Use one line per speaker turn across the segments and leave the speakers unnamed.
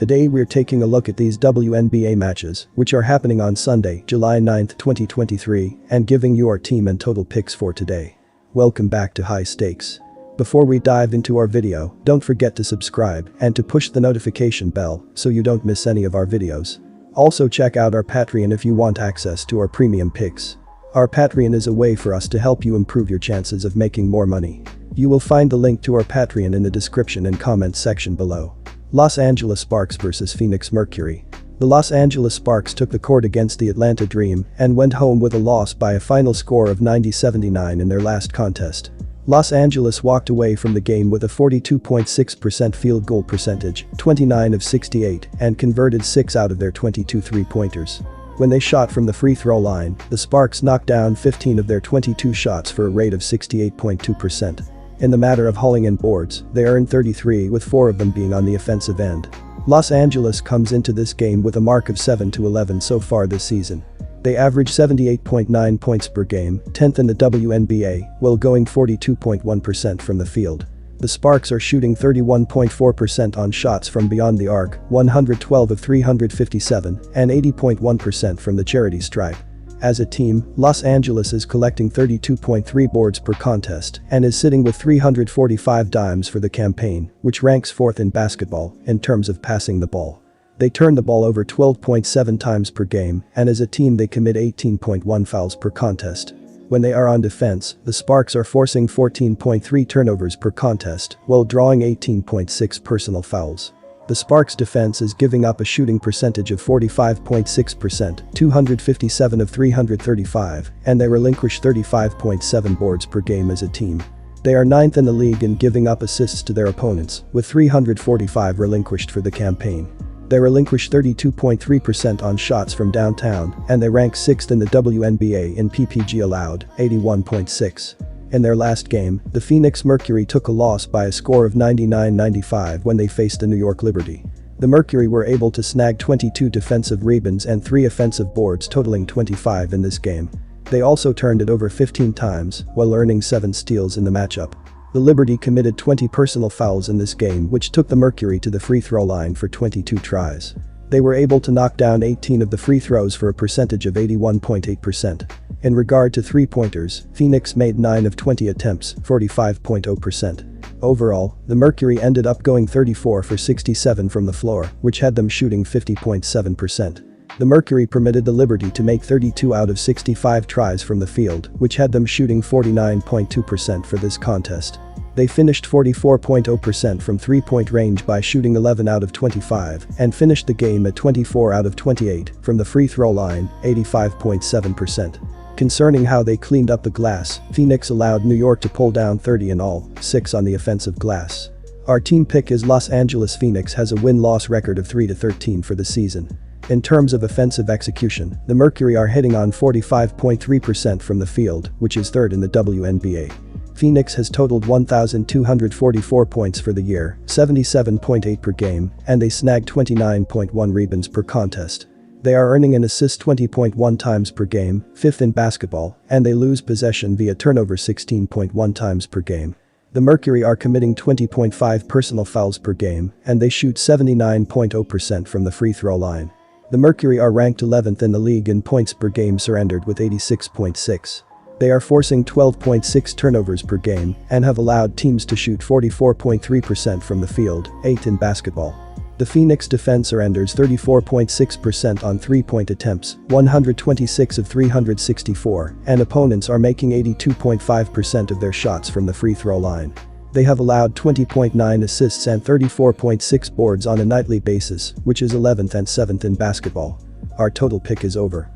Today we're taking a look at these WNBA matches, which are happening on Sunday, July 9, 2023, and giving you our team and total picks for today. Welcome back to High Stakes. Before we dive into our video, don't forget to subscribe and to push the notification bell so you don't miss any of our videos. Also check out our Patreon if you want access to our premium picks. Our Patreon is a way for us to help you improve your chances of making more money. You will find the link to our Patreon in the description and comments section below. Los Angeles Sparks vs Phoenix Mercury. The Los Angeles Sparks took the court against the Atlanta Dream and went home with a loss by a final score of 90-79 in their last contest. Los Angeles walked away from the game with a 42.6% field goal percentage, 29 of 68, and converted 6 out of their 22 three-pointers. When they shot from the free throw line, the Sparks knocked down 15 of their 22 shots for a rate of 68.2%. In the matter of hauling in boards, they earned 33 with 4 of them being on the offensive end. Los Angeles comes into this game with a mark of 7-11 so far this season. They average 78.9 points per game, 10th in the WNBA, while going 42.1% from the field. The Sparks are shooting 31.4% on shots from beyond the arc, 112 of 357, and 80.1% from the charity stripe. As a team, Los Angeles is collecting 32.3 boards per contest and is sitting with 345 dimes for the campaign, which ranks 4th in basketball in terms of passing the ball. They turn the ball over 12.7 times per game, and as a team they commit 18.1 fouls per contest. When they are on defense, the Sparks are forcing 14.3 turnovers per contest while drawing 18.6 personal fouls. The Sparks' defense is giving up a shooting percentage of 45.6%, 257 of 335, and they relinquish 35.7 boards per game as a team. They are 9th in the league in giving up assists to their opponents, with 345 relinquished for the campaign. They relinquish 32.3% on shots from downtown, and they rank 6th in the WNBA in PPG allowed, 81.6. In their last game, the Phoenix Mercury took a loss by a score of 99-95 when they faced the New York Liberty. The Mercury were able to snag 22 defensive rebounds and 3 offensive boards totaling 25 in this game. They also turned it over 15 times, while earning 7 steals in the matchup. The Liberty committed 20 personal fouls in this game, which took the Mercury to the free throw line for 22 tries. They were able to knock down 18 of the free throws for a percentage of 81.8%. In regard to three-pointers, Phoenix made 9 of 20 attempts, 45.0%. Overall, the Mercury ended up going 34 for 67 from the floor, which had them shooting 50.7%. The Mercury permitted the Liberty to make 32 out of 65 tries from the field, which had them shooting 49.2% for this contest. They finished 44.0% from three-point range by shooting 11 out of 25 and finished the game at 24 out of 28 from the free throw line, 85.7%. Concerning how they cleaned up the glass, Phoenix allowed New York to pull down 30 in all, 6 on the offensive glass. Our team pick is Los Angeles. Phoenix has a win-loss record of 3-13 for the season. In terms of offensive execution, the Mercury are hitting on 45.3% from the field, which is 3rd in the WNBA. Phoenix has totaled 1,244 points for the year, 77.8 per game, and they snagged 29.1 rebounds per contest. They are earning an assist 20.1 times per game, 5th in basketball, and they lose possession via turnover 16.1 times per game. The Mercury are committing 20.5 personal fouls per game, and they shoot 79.0% from the free throw line. The Mercury are ranked 11th in the league in points per game surrendered with 86.6. They are forcing 12.6 turnovers per game and have allowed teams to shoot 44.3% from the field, 8th in basketball. The Phoenix defense surrenders 34.6% on three-point attempts, 126 of 364, and opponents are making 82.5% of their shots from the free throw line. They have allowed 20.9 assists and 34.6 boards on a nightly basis, which is 11th and 7th in basketball. Our total pick is over.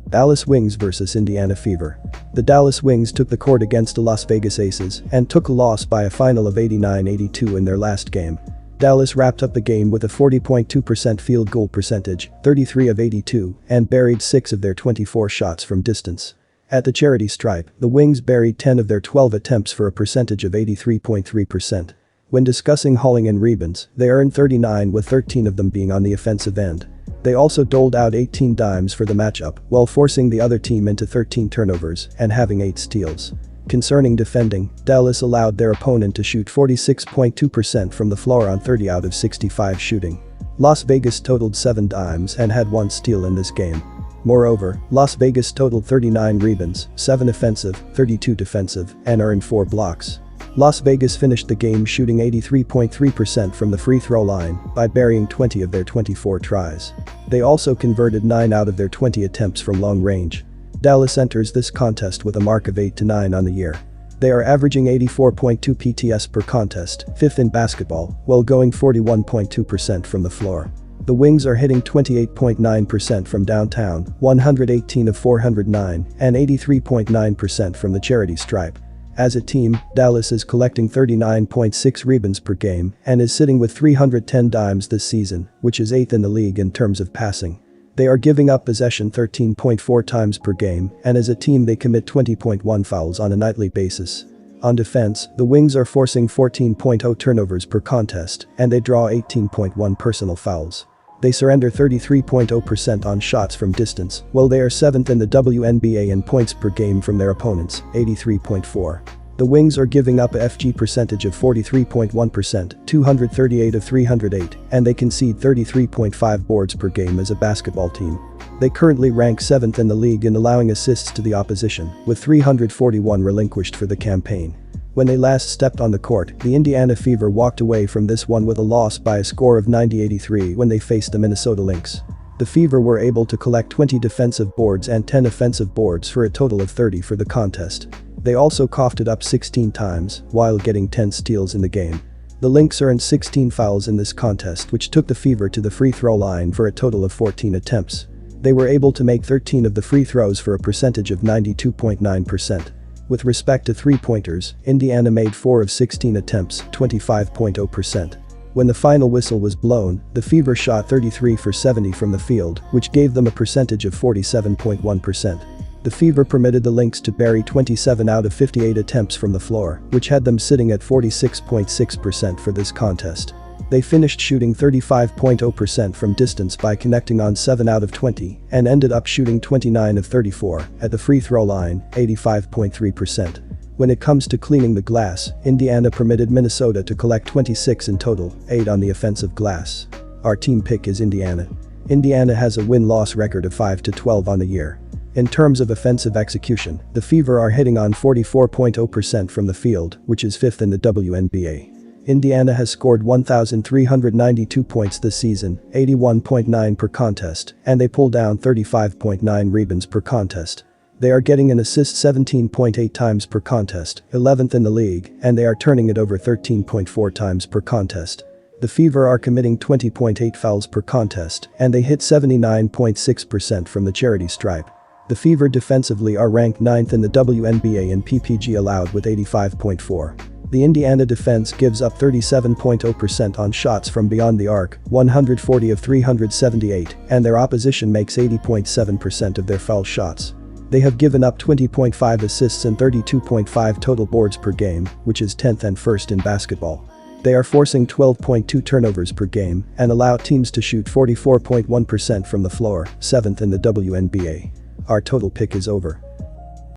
Dallas Wings vs Indiana Fever. The Dallas Wings took the court against the Las Vegas Aces and took a loss by a final of 89-82 in their last game. Dallas wrapped up the game with a 40.2% field goal percentage, 33 of 82, and buried 6 of their 24 shots from distance. At the charity stripe, the Wings buried 10 of their 12 attempts for a percentage of 83.3%. When discussing hauling in rebounds, they earned 39 with 13 of them being on the offensive end. They also doled out 18 dimes for the matchup while forcing the other team into 13 turnovers and having 8 steals. Concerning defending, Dallas allowed their opponent to shoot 46.2% from the floor on 30 out of 65 shooting. Las Vegas totaled 7 dimes and had 1 steal in this game. Moreover, Las Vegas totaled 39 rebounds, 7 offensive, 32 defensive, and earned 4 blocks. Las Vegas finished the game shooting 83.3% from the free throw line by burying 20 of their 24 tries. They also converted 9 out of their 20 attempts from long range. Dallas enters this contest with a mark of 8-9 on the year. They are averaging 84.2 PTS per contest, 5th in basketball, while going 41.2% from the floor. The Wings are hitting 28.9% from downtown, 118 of 409, and 83.9% from the charity stripe. As a team, Dallas is collecting 39.6 rebounds per game and is sitting with 310 dimes this season, which is 8th in the league in terms of passing. They are giving up possession 13.4 times per game, and as a team they commit 20.1 fouls on a nightly basis. On defense, the Wings are forcing 14.0 turnovers per contest, and they draw 18.1 personal fouls. They surrender 33.0% on shots from distance, while they are 7th in the WNBA in points per game from their opponents, 83.4. The Wings are giving up a FG percentage of 43.1%, 238 of 308, and they concede 33.5 boards per game as a basketball team. They currently rank 7th in the league in allowing assists to the opposition, with 341 relinquished for the campaign. When they last stepped on the court, the Indiana Fever walked away from this one with a loss by a score of 90-83 when they faced the Minnesota Lynx. The Fever were able to collect 20 defensive boards and 10 offensive boards for a total of 30 for the contest. They also coughed it up 16 times, while getting 10 steals in the game. The Lynx earned 16 fouls in this contest, which took the Fever to the free throw line for a total of 14 attempts. They were able to make 13 of the free throws for a percentage of 92.9%. With respect to three-pointers, Indiana made 4 of 16 attempts, 25.0%. When the final whistle was blown, the Fever shot 33 for 70 from the field, which gave them a percentage of 47.1%. The Fever permitted the Lynx to bury 27 out of 58 attempts from the floor, which had them sitting at 46.6% for this contest. They finished shooting 35.0% from distance by connecting on 7 out of 20 and ended up shooting 29 of 34 at the free throw line, 85.3%. When it comes to cleaning the glass, Indiana permitted Minnesota to collect 26 in total, 8 on the offensive glass. Our team pick is Indiana. Indiana has a win-loss record of 5-12 on the year. In terms of offensive execution, the Fever are hitting on 44.0% from the field, which is 5th in the WNBA. Indiana has scored 1,392 points this season, 81.9 per contest, and they pull down 35.9 rebounds per contest. They are getting an assist 17.8 times per contest, 11th in the league, and they are turning it over 13.4 times per contest. The Fever are committing 20.8 fouls per contest, and they hit 79.6% from the charity stripe. The Fever defensively are ranked 9th in the WNBA in PPG allowed with 85.4. The Indiana defense gives up 37.0% on shots from beyond the arc, 140 of 378, and their opposition makes 80.7% of their foul shots. They have given up 20.5 assists and 32.5 total boards per game, which is 10th and 1st in basketball. They are forcing 12.2 turnovers per game and allow teams to shoot 44.1% from the floor, 7th in the WNBA. Our total pick is over.